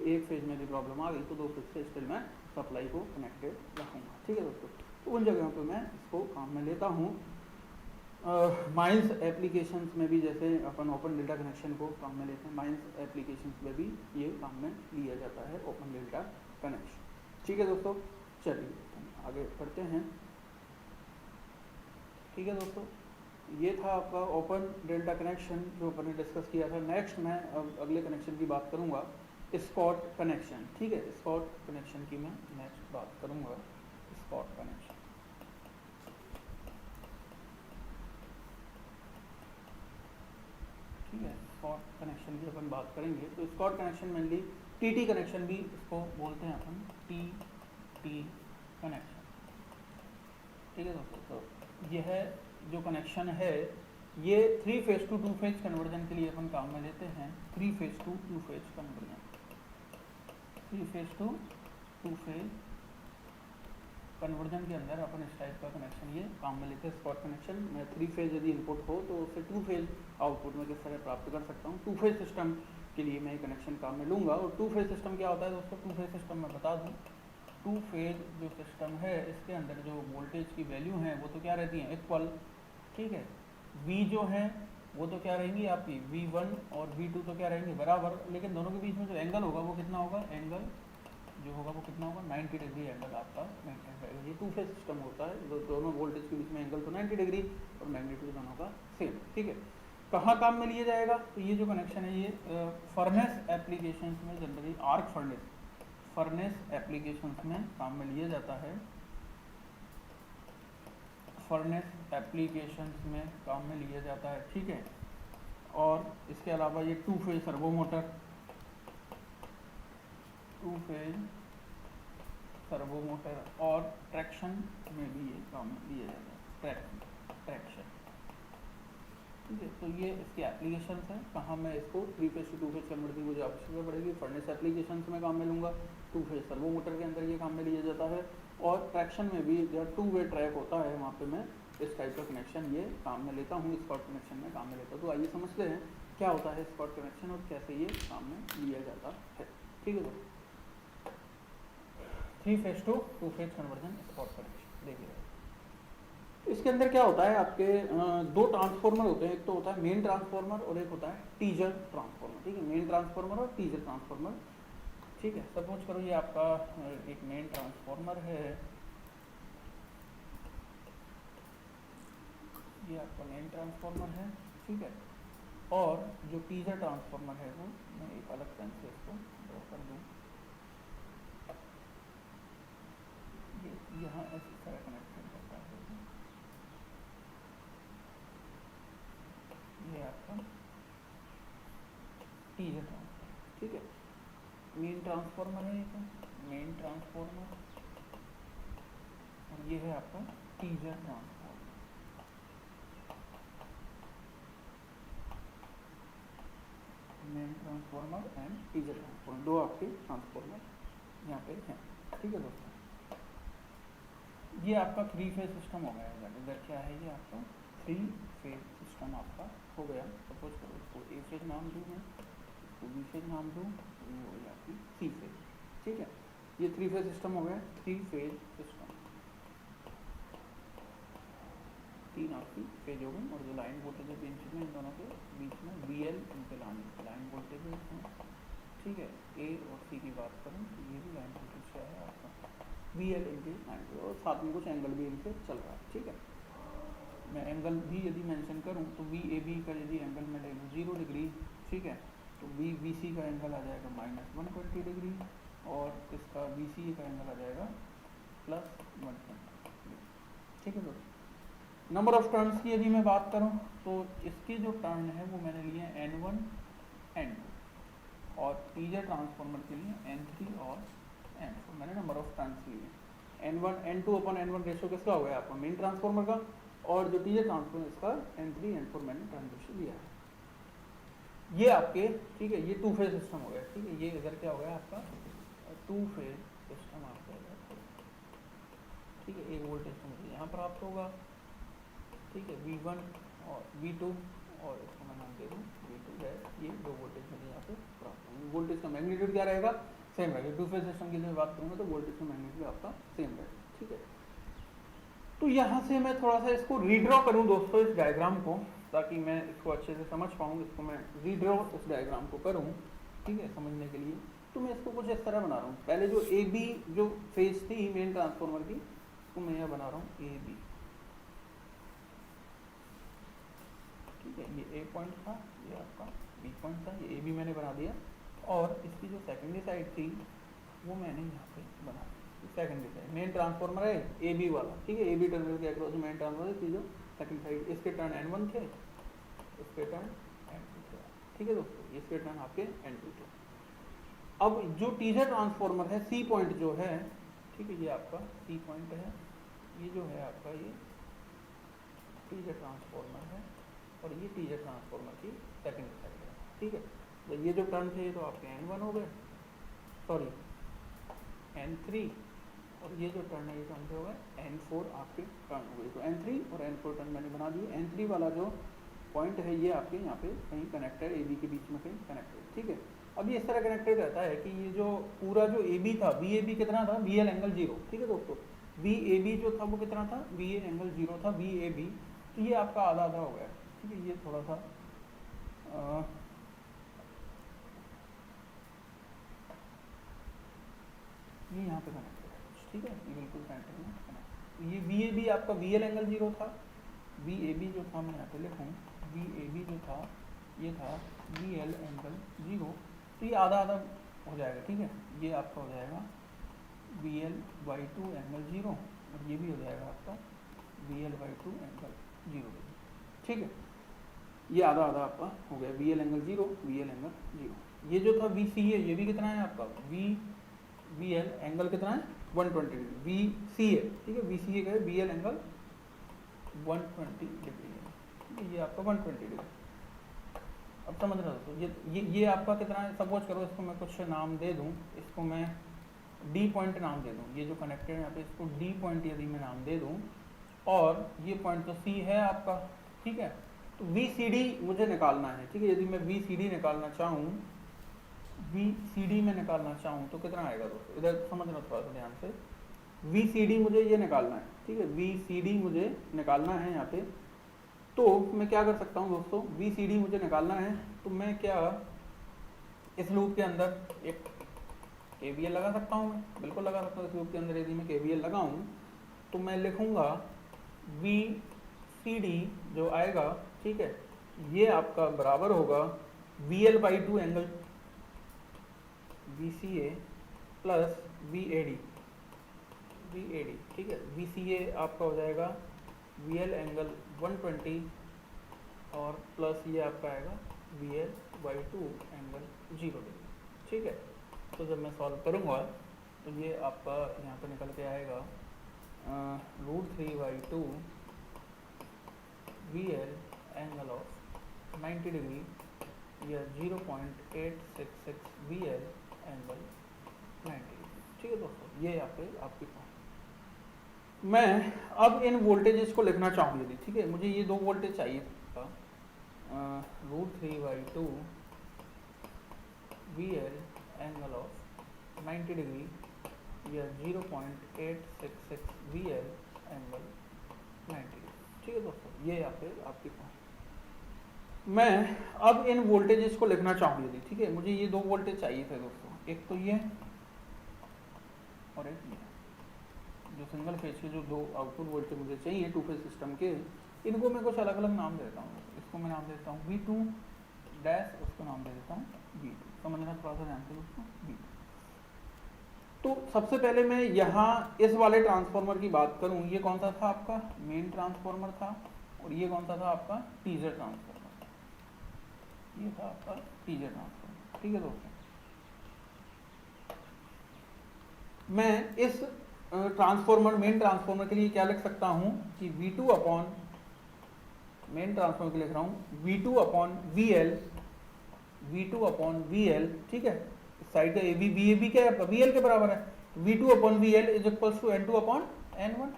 एक फेज में भी प्रॉब्लम आ गई तो 2 फेज से स्टिल मैं सप्लाई को कनेक्टेड रखूँगा। ठीक है दोस्तों, तो उन जगहों पे मैं इसको काम में लेता हूँ। माइंस एप्लीकेशंस में भी जैसे अपन ओपन डेल्टा कनेक्शन को काम में लेते हैं, माइंस एप्लीकेशंस में भी ये काम में लिया जाता है ओपन डेल्टा कनेक्शन। ठीक है दोस्तों, चलिए आगे बढ़ते हैं। ठीक है दोस्तों, ये था आपका ओपन डेल्टा कनेक्शन जो अपन ने डिस्कस किया था। नेक्स्ट मैं अगले कनेक्शन की बात करूंगा, स्कॉट कनेक्शन। ठीक है, स्कॉट कनेक्शन की मैं नेक्स्ट बात करूंगा, स्कॉट कनेक्शन। ठीक है, स्कॉट कनेक्शन की अपन बात करेंगे। तो Scott connection mainly TT connection भी इसको बोलते हैं अपन, टी कनेक्शन। ठीक है दोस्तों, तो यह जो कनेक्शन है ये 3 फेज टू 2 फेज कन्वर्जन के लिए अपन काम में लेते हैं। 3 phase to 2 phase conversion, 3 phase to 2 phase conversion के अंदर अपन इस टाइप का कनेक्शन ये काम में लेते हैं, स्कॉट कनेक्शन। मैं 3 फेज यदि इनपुट हो तो उससे 2 फेज आउटपुट में किस तरह प्राप्त कर सकता हूँ। 2 फेज सिस्टम के लिए मैं कनेक्शन काम में लूँगा। और 2 फेज सिस्टम क्या होता है दोस्तों, 2 फेज सिस्टम मैं बता दूँ, 2 फेज जो सिस्टम है इसके अंदर जो वोल्टेज की वैल्यू है वो तो क्या रहती है, इक्वल। ठीक है, V जो है वो तो क्या रहेंगी आपकी, V1 और V2 तो क्या रहेंगे बराबर, लेकिन दोनों के बीच में जो एंगल होगा वो कितना होगा, एंगल जो होगा वो कितना होगा, 90 डिग्री एंगल आपका मेंटेन रहेगा। ये 2 फेज सिस्टम होता है, दोनों वोल्टेज के बीच में एंगल तो 90 डिग्री और मैग्नीट्यूड दोनों का सेम। ठीक है, कहाँ काम में लिया जाएगा, तो ये जो कनेक्शन है ये फर्नेस एप्लीकेशन में, जनरली आर्क फर्नेस एप्लीकेशंस में काम में लिया जाता है। फर्नेस एप्लीकेशंस में काम में लिया जाता है। ठीक है, और इसके अलावा ये 2 phase servo motor, 2 phase servo motor और ट्रैक्शन में भी ये काम में लिया जाता है, ट्रैक्शन। ठीक है, तो ये इसके एप्लीकेशन है। कहाँ मैं इसको 3 फेज से 2 फेज कन्वर्ट की मुझे आवश्यकता पड़ेगी, फर्नेस एप्लीकेशन में काम में लूँगा। 2 फेज सर्वो मोटर के अंदर ये काम में लिया जाता है। और ट्रैक्शन में भी जहाँ 2 वे ट्रैक होता है वहाँ पे मैं इस टाइप का कनेक्शन ये काम में लेता हूँ, स्कॉट कनेक्शन में काम में लेता हूँ। तो आइए समझते हैं क्या होता है स्कॉट कनेक्शन और कैसे ये काम में लिया जाता है। ठीक है, तो 3 phase to 2 phase conversion Scott connection देखिए। इसके अंदर क्या होता है, आपके 2 ट्रांसफॉर्मर होते हैं, एक तो होता है मेन ट्रांसफॉर्मर और एक होता है टीजर ट्रांसफॉर्मर। ठीक है, मेन ट्रांसफॉर्मर और टीजर ट्रांसफॉर्मर। ठीक है, सपोज करो ये आपका एक मेन ट्रांसफॉर्मर है, ये आपका मेन ट्रांसफॉर्मर है। ठीक है, और जो टीजर ट्रांसफॉर्मर है वो मैं एक अलग पेन से इसको ड्रॉ कर दूँ, ये यहाँ इस तरह कनेक्टेड करता है। ये आपका टीजर ट्रांसफॉर्मर। ठीक है, मेन ट्रांसफॉर्मर है, ये मेन ट्रांसफॉर्मर, और ये है आपका teaser transformer. Main transformer and teaser transformer, 2 आपके ट्रांसफॉर्मर यहाँ पे हैं। ठीक है दोस्तों, ये आपका 3 फेज सिस्टम हो गया। इधर क्या है, ये आपका 3 फेज सिस्टम आपका हो गया। सपोज करो इसको ए फेज नाम दूँ मैं, इसको बी फेज नाम दूँ, तो ये हो गया आपकी सी फेज। ठीक है, ये 3 फेज सिस्टम हो गया, 3 फेज सिस्टम, 3 आपकी फेज हो गई। और जो लाइन वोल्टेज है बीच में, इन दोनों के बीच में VL इनके लाइन वोल्टेज है इसमें। ठीक है, ए और सी की बात करूँ तो ये भी लाइन वोल्टेज क्या है आपका VL इनके लाइन, और साथ में कुछ एंगल भी इनसे चल रहा है। ठीक है, मैं एंगल भी यदि मेंशन करूं तो वी ए बी का यदि एंगल मैं ले लूँ 0 डिग्री, ठीक है, तो बी बी सी का एंगल आ जाएगा -120 डिग्री और इसका बी सी का एंगल आ जाएगा +120 डिग्री, ठीक है दोस्तों। नंबर ऑफ टर्न्स की यदि मैं बात करूं तो इसके जो टर्न है वो मैंने लिए N1 N2 और टीजर ट्रांसफॉर्मर के लिए N3 और N4 मैंने नंबर ऑफ टर्न्स लिए। N1 N2 upon N1 ratio किसका हो गया आपका मेन ट्रांसफॉर्मर का, और जो टीजर ट्रांसफॉर्मर इसका N3 N4 मैंने टर्न रेशो लिया है। ये आपके, ठीक है, ये टू फेज सिस्टम हो गया, ठीक है, ये इधर क्या हो गया आपका टू फेज सिस्टम आपका हो गया, ठीक है। एक वोल्टेज तो मुझे यहाँ प्राप्त होगा, ठीक है, V1 और V2 और इसको मैं नाम दे दूँ V2 है, ये दो वोल्टेज मुझे यहाँ पे प्राप्त होंगे। वोल्टेज का मैग्नीट्यूड क्या रहेगा, सेम रहेगा। टू फेज सिस्टम की जब बात करूँगा तो वोल्टेज का मैग्नीट्यूड आपका सेम रहेगा, ठीक है। तो यहाँ से मैं थोड़ा सा इसको रीड्रॉ करूँ दोस्तों इस डायग्राम को, ताकि मैं इसको अच्छे से समझ पाऊँ। इसको मैं रीड्रॉ इस डायग्राम को करूँ, ठीक है, समझने के लिए। तो मैं इसको कुछ इस तरह बना रहा हूँ। पहले जो ए बी जो फेज थी मेन ट्रांसफॉर्मर की, उसको मैं यहाँ बना रहा हूँ ए बी, ठीक है, ये ए पॉइंट था, ये आपका बी पॉइंट था, ये ए बी मैंने बना दिया। और इसकी जो सेकेंडरी साइड थी वो मैंने यहाँ पे बना दी। सेकेंडरी साइड मेन ट्रांसफॉर्मर है ए बी वाला, ठीक है, ए बी टर्मिनल के अक्रॉस मेन ट्रांसफॉर्मर थी जो सेकेंड साइड, इसके टर्न N1 थे, इसके टर्न N2 थे, ठीक है दोस्तों, इसके टर्न आपके N2 थे। अब जो टीजर ट्रांसफॉर्मर है सी पॉइंट जो है, ठीक है, ये आपका सी पॉइंट है, ये जो है आपका ये टीजर ट्रांसफॉर्मर है और ये टीजर ट्रांसफॉर्मर की सेकेंड साइड है, ठीक है। तो ये जो टर्न थे तो आपके N1 हो गए, सॉरी N3, और ये जो टर्न है ये टर्न हो गए N4 आपके टर्न हो गए। तो N3 और N4 टर्न मैंने बना दिए। N3 वाला जो पॉइंट है ये आपके यहाँ पे कहीं कनेक्टेड, ए बी के बीच में कहीं कनेक्टेड, ठीक है। अब ये इस तरह कनेक्टेड रहता है कि ये जो पूरा जो ए बी था, बी ए बी कितना था, बी एल एंगल 0, ठीक है दोस्तों। बी ए बी जो था वो कितना था, बी ए एंगल 0 था, बी ए बी, तो ये आपका आधा आधा हो गया, ठीक है। ये थोड़ा सा ये यहाँ पे कनेक्टेड है, ठीक है, ये बिल्कुल सेंटर में कनेक्ट। ये बी ए बी आपका बी एल एंगल 0 था, बी ए बी जो था मैं यहाँ पे लिखूँ, बी ए बी जो था ये था बी एल एंगल 0, तो ये आधा आधा हो जाएगा, ठीक है। ये आपका हो जाएगा बी एल बाई 2 एंगल 0 और ये भी हो जाएगा आपका बी एल बाई 2 एंगल 0, ठीक है। ये आधा आधा आपका हो गया, B L angle 0, B L angle 0। ये जो था वी सी ए, ये भी कितना है आपका वी एल एंगल कितना है 120 डिग्री, वी सी ए, ठीक है, वी सी ए का है बी एल एंगल 120 डिग्री है, ठीक है, ये आपका 120 डिग्री। अब समझ रहे हो, ये आपका कितना है, सपोज करो इसको मैं कुछ नाम दे दूं, इसको मैं डी पॉइंट नाम दे दूं, ये जो कनेक्टेड है यहाँ पे इसको डी पॉइंट यदि मैं नाम दे दूं, और ये पॉइंट तो सी है आपका, ठीक है। तो वी सी डी मुझे निकालना है, ठीक है। यदि मैं वी सी डी निकालना चाहूँ, वी सी डी में निकालना चाहूँ तो कितना आएगा दोस्तों, इधर समझना थोड़ा सा ध्यान से। वी सी डी मुझे ये निकालना है, ठीक है, वी सी डी मुझे निकालना है यहाँ पे। तो मैं क्या कर सकता हूँ दोस्तों, वी सी डी मुझे निकालना है, तो मैं क्या इस लूप के अंदर एक KVL लगा सकता हूँ, मैं बिल्कुल लगा सकता हूँ। इस लूप के अंदर यदि मैं KVL लगाऊँ तो मैं लिखूँगा वी सी डी जो आएगा, ठीक है, ये आपका बराबर होगा V L by 2 angle V C A plus V A D, ठीक है। वी सी ए आपका हो जाएगा वी एल एंगल 120 और प्लस ये आपका आएगा we L by 2 angle 0 degree, ठीक है। तो जब मैं सॉल्व करूँगा तो ये आपका यहाँ पर निकल के आएगा √3/2 V L angle of 90 degree या 0.866 वी एल एंगल 90 डिग्री, ठीक है दोस्तों। ये आपकी मैं अब इन वोल्टेजेस को लिखना चाहूँ यदि, ठीक है, मुझे ये दो वोल्टेज चाहिए था, √3/2 V L angle of 90 degree या 0.866 वी एल एंगल 90 डिग्री, ठीक है दोस्तों। ये आपकी मैं अब इन वोल्टेजेस को लिखना चाहूँ यदि, ठीक है, मुझे ये दो वोल्टेज चाहिए थे दोस्तों, एक तो ये और एक ये, जो सिंगल फेज के जो दो आउटपुट वोल्टेज मुझे चाहिए टू फेज सिस्टम के, इनको मैं कुछ अलग अलग नाम देता हूँ। इसको मैं नाम देता हूँ V2 डैश, उसको नाम दे देता हूँ V2, समझना थोड़ा सा ध्यान से दोस्तों, V2। तो सबसे पहले मैं यहाँ इस वाले ट्रांसफॉर्मर की बात करूँ, ये कौन सा था आपका मेन ट्रांसफॉर्मर था, और ये कौन सा था आपका टीजर ट्रांसफॉर्मर, ये था आपका टीजर ट्रांसफॉर्मर। ठीक है दोस्तों, मैं इस ट्रांसफॉर्मर मेन ट्रांसफॉर्मर के लिए क्या लिख सकता हूँ कि V2 अपॉन मेन ट्रांसफॉर्मर के लिख रहा हूँ V2 upon VL, V2 upon VL, ठीक है, साइड का AB VAB क्या है VL के बराबर है, V2 upon VL is equals to N2 upon N1,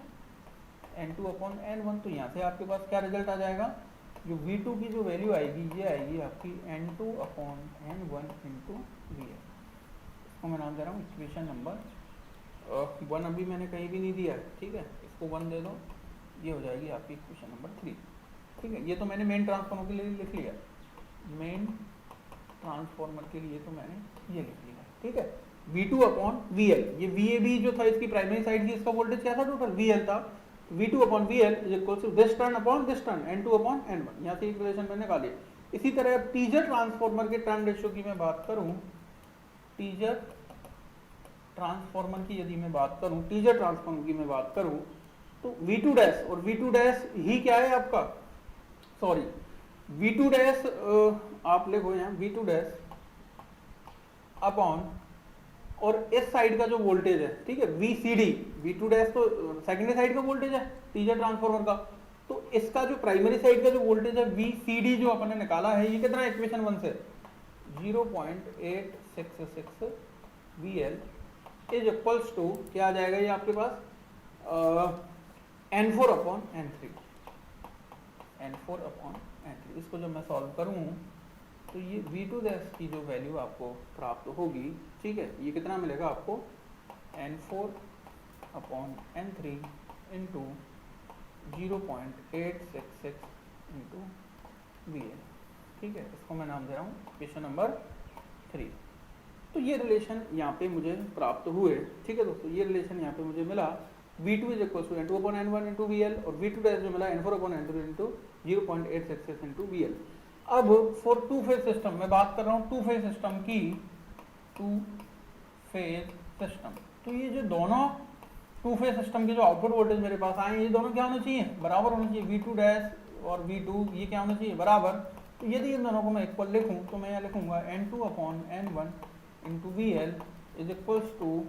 N2 upon N1। तो यहाँ से आपके पास क्या रिजल्ट आ जाएगा, जो V2 की जो वैल्यू आएगी ये आएगी आपकी N2 upon N1 into VL। इसको मैं नाम दे रहा हूँ इक्वेशन नंबर 1, अभी मैंने कहीं भी नहीं दिया, ठीक है, इसको 1 दे दो, ये हो जाएगी आपकी इक्वेशन नंबर 3। ठीक है, ये तो मैंने मेन ट्रांसफॉर्मर के लिए लिख लिया, मेन ट्रांसफॉर्मर के लिए तो मैंने ये लिख लिया। ठीक है, V2 अपॉन VL, ये VAB जो था इसकी प्राइमरी साइड की, इसका वोल्टेज क्या था टोटल VL था, V2 upon VL is equal to this turn upon this turn N2 upon N1, यहाँ से एक रिलेशन मैंने निकाली। इसी तरह टीजर ट्रांसफॉर्मर के टर्न रेशियो की मैं बात करूँ, टीजर ट्रांसफॉर्मर की यदि मैं बात करूँ, टीजर ट्रांसफॉर्मर की मैं बात करूँ, तो V2 डैश, और V2 डैश ही क्या है आपका, सॉरी V2 डैश आप लिखो यहाँ V2 डैश अपॉन, और इस साइड का जो वोल्टेज है, ठीक है, VCD, V2 डैश तो सेकेंडरी साइड का वोल्टेज है टीजर ट्रांसफॉर्मर का, तो इसका जो प्राइमरी साइड का जो वोल्टेज है VCD जो अपन ने निकाला है, ये कितना है इक्वेशन 1 से 0.866 VL इज इक्वल्स टू क्या आ जाएगा, ये आपके पास N4 upon N3, N4 upon N3। इसको जब मैं सॉल्व करूँ तो ये V2 डैश की जो वैल्यू आपको प्राप्त होगी, ठीक है, ये कितना मिलेगा आपको N4 upon N3 into 0.866 into VL। ठीक है, इसको मैं नाम दे रहा हूँ इक्वेशन नंबर 3। तो ये रिलेशन यहाँ पे मुझे प्राप्त हुए। ठीक है दोस्तों, ये रिलेशन यहाँ पे मुझे मिला, V2 is equal to N2 upon N1 into VL, और V2 डैश जो मिला N4 upon N3 into 0.866 into VL। अब फॉर टू फेज सिस्टम मैं बात कर रहा हूँ, टू फेज सिस्टम की, टू फेज सिस्टम, तो ये जो दोनों टू फेज सिस्टम के जो आउटपुट वोल्टेज मेरे पास आए, ये दोनों क्या होने चाहिए, बराबर होने चाहिए, V2 डैश और V2 ये क्या होने चाहिए, बराबर। तो यदि इन दोनों को मैं इक्वल लिखूं तो मैं यहाँ लिखूंगा N2 upon N1 into VL is equals to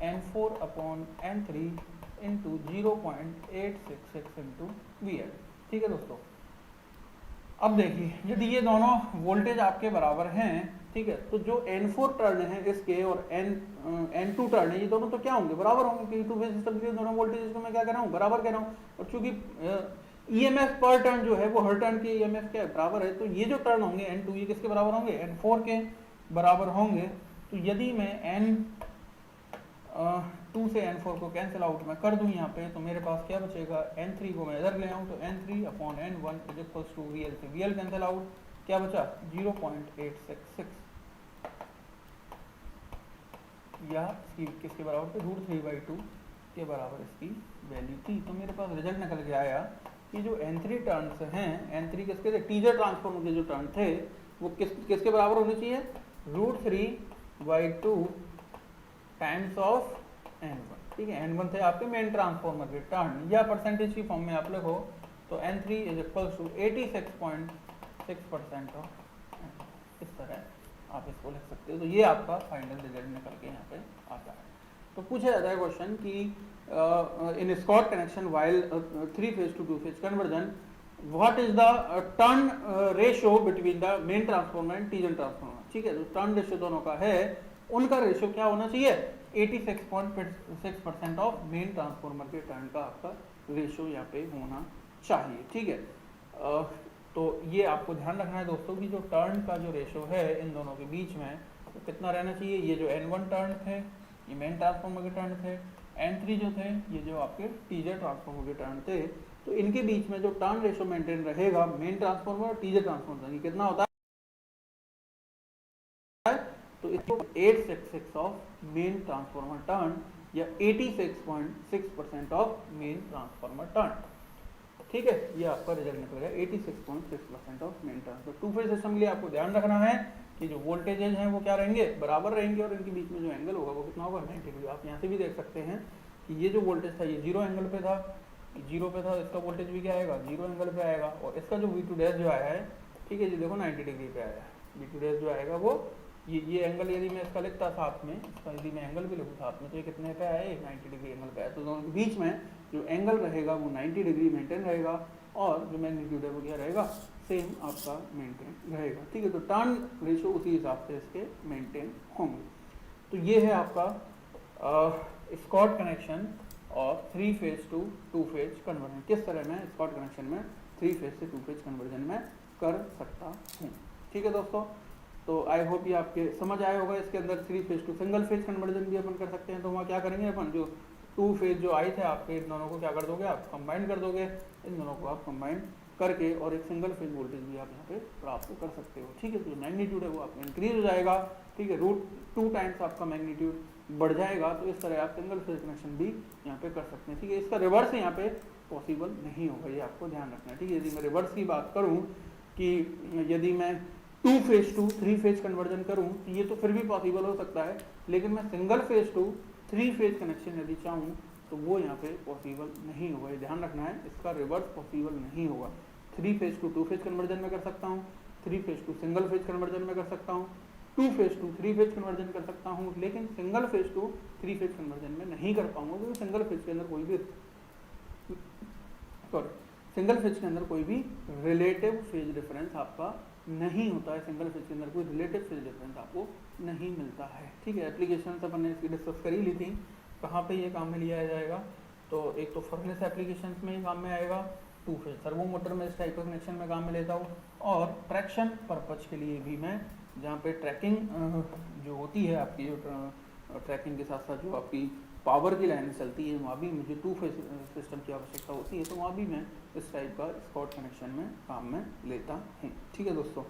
N4 upon N3 into 0.866 into VL। ठीक है दोस्तों, अब देखिए यदि ये दोनों वोल्टेज आपके बराबर हैं, ठीक है, तो जो N4 टर्न है इसके और N2 टर्न है, ये दोनों तो क्या होंगे, बराबर होंगे, क्योंकि टू फेज सिस्टम के दोनों वोल्टेज को मैं क्या कह रहा हूँ, बराबर कह रहा हूँ। और चूंकि EMF पर टर्न जो है वो हर टर्न के EMF के बराबर है, तो ये जो टर्न होंगे N2 ये किसके बराबर होंगे, N4 के बराबर होंगे। तो यदि मैं N2 से N4 को कैंसिल आउट मैं कर दूं यहाँ पे, तो मेरे पास क्या बचेगा, N3 को मैं इधर ले आऊँ तो N3 upon N1 is equals to VL से VL कैंसिल आउट, क्या बचा 0.866, या इसकी किसके बराबर थे, √3/2 के बराबर इसकी वैल्यू थी। तो मेरे पास रिजल्ट निकल के आया कि जो N3 टर्न्स हैं, N3 किसके थे, टीजर ट्रांसफॉर्मर के जो टर्न थे वो किसके बराबर होने चाहिए, √3/2 टाइम्स ऑफ N1। ठीक है, N1 थे आपके मेन ट्रांसफॉर्मर के टर्न, या परसेंटेज की फॉर्म में आप लिखो तो N3 is equals to 86.6% of N1। इस तरह आप इसको लिख सकते हो। तो ये आपका फाइनल रिजल्ट निकल के यहाँ पे आता है। तो पूछा जाता है क्वेश्चन कि in Scott connection while 3 phase to 2 phase conversion what is the turn ratio between the main transformer and teaser transformer. ठीक है, जो टर्न रेशियो दोनों का है उनका रेशियो क्या होना चाहिए, 86.6% ऑफ मेन ट्रांसफॉर्मर के टर्न का आपका रेशियो यहाँ पे होना चाहिए। ठीक है, तो ये आपको ध्यान रखना है दोस्तों कि जो टर्न का जो रेशियो है इन दोनों के बीच में तो कितना रहना चाहिए। ये जो N1 टर्न थे ये मेन ट्रांसफॉर्मर के टर्न थे, N3 जो थे ये जो आपके टीजर ट्रांसफॉर्मर के टर्न थे, तो इनके बीच में जो टर्न रेशियो मेंटेन रहेगा मेन ट्रांसफॉर्मर और टीजर ट्रांसफॉर्मर ये कितना होता है, तो इसको 866 ऑफ मेन ट्रांसफॉर्मर टर्न या 86.6% ऑफ मेन ट्रांसफॉर्मर टर्न। ठीक ठीक है, ये आपका रिजल्ट निकल गया 86.6% ऑफ मेन टर्न। तो टू फेज सिस्टम के लिए आपको ध्यान रखना है कि जो वोल्टेजेज हैं वो क्या रहेंगे, बराबर रहेंगे, और इनके बीच में जो एंगल होगा वो कितना होगा, 90 डिग्री। आप यहाँ से भी देख सकते हैं कि ये जो वोल्टेज था ये जीरो एंगल पे था, जीरो पे था, इसका वोल्टेज भी क्या आएगा, जीरो एंगल पे आएगा, और इसका जो V2 डैश जो आया है, ठीक है जी, देखो 90 डिग्री पे आया है। V2 डैश जो आएगा वो ये एंगल यदि मैं इसका लिखता साथ में, इसका यदि मैं एंगल भी लिखूँ साथ में, तो ये कितने पे आया, 90 डिग्री एंगल पे आया। तो दोनों के बीच में जो एंगल रहेगा वो 90 डिग्री मेंटेन रहेगा, और जो मैग्नीट्यूड है वो क्या रहेगा, सेम आपका मेंटेन रहेगा। ठीक है, तो टर्न रेशो उसी हिसाब से इसके मेंटेन होंगे। तो ये है आपका स्कॉट कनेक्शन और three phase two two phase conversion. किस तरह मैं स्कॉट कनेक्शन में थ्री फेज से टू फेज कन्वर्जन में कर सकता हूँ। ठीक है दोस्तों, तो आई होप ये आपके समझ आया होगा। इसके अंदर three phase two single phase conversion भी अपन कर सकते हैं। तो वहाँ क्या करेंगे अपन, जो टू फेज जो आए थे आपके, इन दोनों को क्या कर दोगे, आप कंबाइन कर दोगे, इन दोनों को आप कंबाइन करके और एक सिंगल फेज वोल्टेज भी आप यहाँ पे प्राप्त कर सकते हो। ठीक है, तो मैग्नीट्यूड है वो आपका इंक्रीज हो जाएगा। ठीक है, √2 टाइम्स आपका मैग्नीट्यूड बढ़ जाएगा। तो इस तरह आप सिंगल फेज कनेक्शन भी यहाँ पे कर सकते हैं। ठीक है, इसका रिवर्स यहाँ पे पॉसिबल नहीं होगा, ये आपको ध्यान रखना है। ठीक है, यदि मैं रिवर्स की बात करूँ कि यदि मैं two phase two three phase conversion करूँ तो ये तो फिर भी पॉसिबल हो सकता है, लेकिन मैं single phase two three phase connection यदि चाहूँ तो वो यहाँ पे पॉसिबल नहीं होगा, ये ध्यान रखना है। इसका रिवर्स पॉसिबल नहीं होगा। Three phase two two phase conversion में कर सकता हूँ, three phase two single phase conversion में कर सकता हूँ, two phase two three phase conversion कर सकता हूँ, लेकिन single phase two three phase conversion में नहीं कर पाऊंगा, क्योंकि सिंगल फेज के अंदर कोई भी रिलेटिव फेज डिफरेंस आपका नहीं होता है। सिंगल फेज के अंदर कोई रिलेटिव फेज डिफरेंस आपको नहीं मिलता है। ठीक है, एप्लीकेशन अपन ने इसकी डिस्कस कर ही ली थी, कहाँ पे ये काम में लिया जाएगा। तो एक तो फर्नेस एप्लीकेशन में ही काम में आएगा, टू फेज सर्वो मोटर में इस टाइप का कनेक्शन में काम में लेता हूँ, और ट्रैक्शन पर्पज के लिए भी मैं, जहाँ पे ट्रैकिंग जो होती है आपकी, जो ट्रैकिंग के साथ साथ जो आपकी पावर की लाइन चलती है, वहाँ भी मुझे टू फेज सिस्टम की आवश्यकता होती है। तो वहाँ भी मैं इस टाइप का स्कॉट कनेक्शन में काम में लेता हूँ। ठीक है दोस्तों,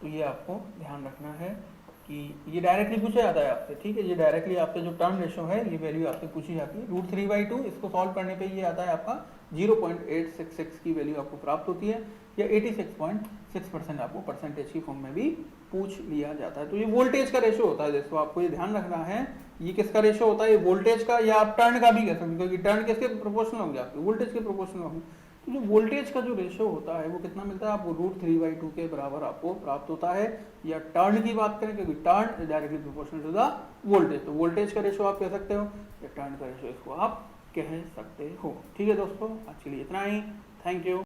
तो ये आपको ध्यान रखना है कि ये डायरेक्टली पूछा जाता है आपसे। ठीक है, ये डायरेक्टली आपके जो टर्न रेशो है ये वैल्यू आपसे पूछी जाती है। √3/2 इसको सॉल्व करने पे ये आता है आपका 0.866 की वैल्यू आपको प्राप्त होती है, या 86.6% आपको परसेंटेज की फॉर्म में भी पूछ लिया जाता है। तो ये वोल्टेज का रेशो होता है दोस्तों, आपको ये ध्यान रखना है। ये किसका रेशो होता है, ये वोल्टेज का, या आप टर्न का भी कह सकते हैं, क्योंकि टर्न किसके प्रोपोर्शनल होंगे, आपके वोल्टेज के प्रोपोर्शनल होंगे। तो जो वोल्टेज का जो रेशो होता है वो कितना मिलता है आपको, √3/2 के बराबर आपको प्राप्त होता है। या टर्न की बात करें, क्योंकि turn directly proportional to the voltage, तो वोल्टेज का रेशो आप कह सकते हो, या टर्न का रेशो इसको आप कह सकते हो। ठीक है दोस्तों, आज के लिए इतना ही। Thank you.